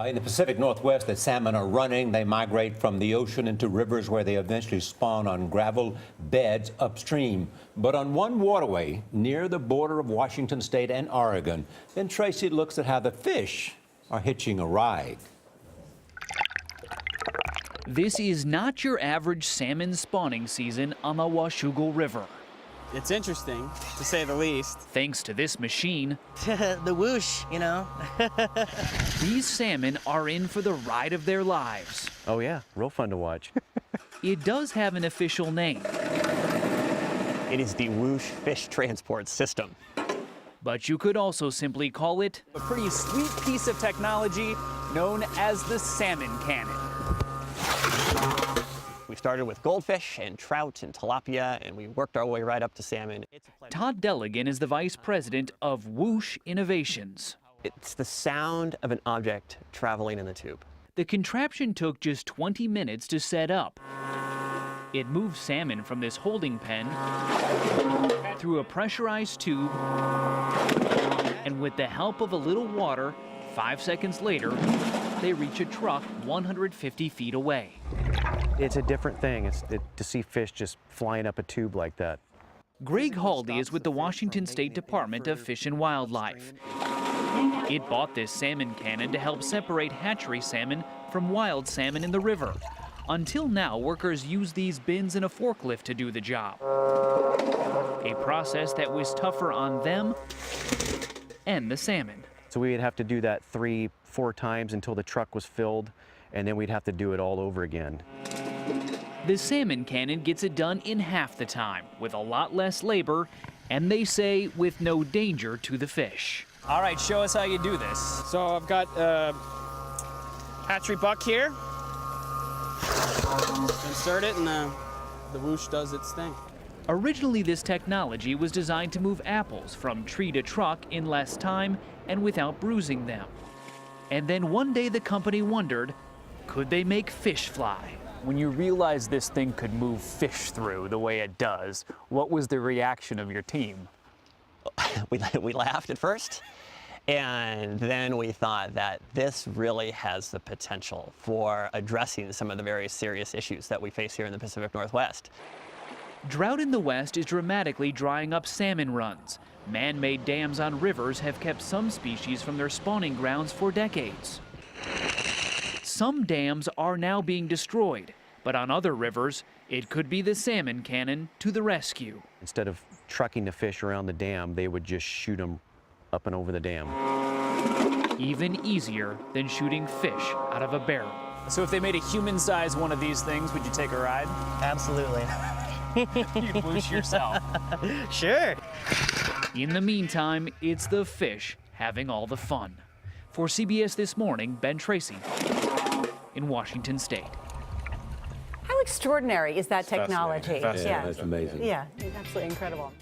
In the Pacific Northwest, the salmon are running. They migrate from the ocean into rivers where they eventually spawn on gravel beds upstream. But on one waterway near the border of Washington State and Oregon, then Tracy looks at how the fish are hitching a ride. This is not your average salmon spawning season on the Washougal River. It's interesting, to say the least. Thanks to this machine, the whoosh, you know. these salmon are in for the ride of their lives. Oh yeah, real fun to watch. It does have an official name. It is the Whoosh Fish Transport System. But you could also simply call it A pretty sweet piece of technology known as the salmon cannon. We started with goldfish and trout and tilapia, and we worked our way right up to salmon. Todd Deligan is the vice president of Whoosh Innovations. It's the sound of an object traveling in the tube. The contraption took just 20 minutes to set up. It moves salmon from this holding pen through a pressurized tube, and with the help of a little water, 5 seconds later, they reach a truck 150 feet away. It's a different thing to see fish just flying up a tube like that. Greg Haldy is with the Washington State Department of Fish and Wildlife. It bought this salmon cannon to help separate hatchery salmon from wild salmon in the river. Until now, workers use these bins in a forklift to do the job. A process that was tougher on them and the salmon. So we would have to do that 3-4 times until the truck was filled, and then we'd have to do it all over again. The salmon cannon gets it done in half the time, with a lot less labor, and they say with no danger to the fish. All right, show us how you do this. So I've got a hatchery buck here. Insert it, and the whoosh does its thing. Originally, this technology was designed to move apples from tree to truck in less time and without bruising them. And then one day the company wondered, could they make fish fly? When you realized this thing could move fish through the way it does, what was the reaction of your team? We laughed at first, and then we thought that this really has the potential for addressing some of the very serious issues that we face here in the Pacific Northwest. Drought in the West is dramatically drying up salmon runs. Man-made dams on rivers have kept some species from their spawning grounds for decades. Some dams are now being destroyed, but on other rivers, it could be the salmon cannon to the rescue. Instead of trucking the fish around the dam, they would just shoot them up and over the dam. Even easier than shooting fish out of a barrel. So if they made a human-sized one of these things, would you take a ride? Absolutely. You'd whoosh yourself. Sure. In the meantime, it's the fish having all the fun. For CBS This Morning, Ben Tracy in Washington State. How extraordinary is that technology? Fascinating. Yeah, that's amazing. Yeah, absolutely incredible.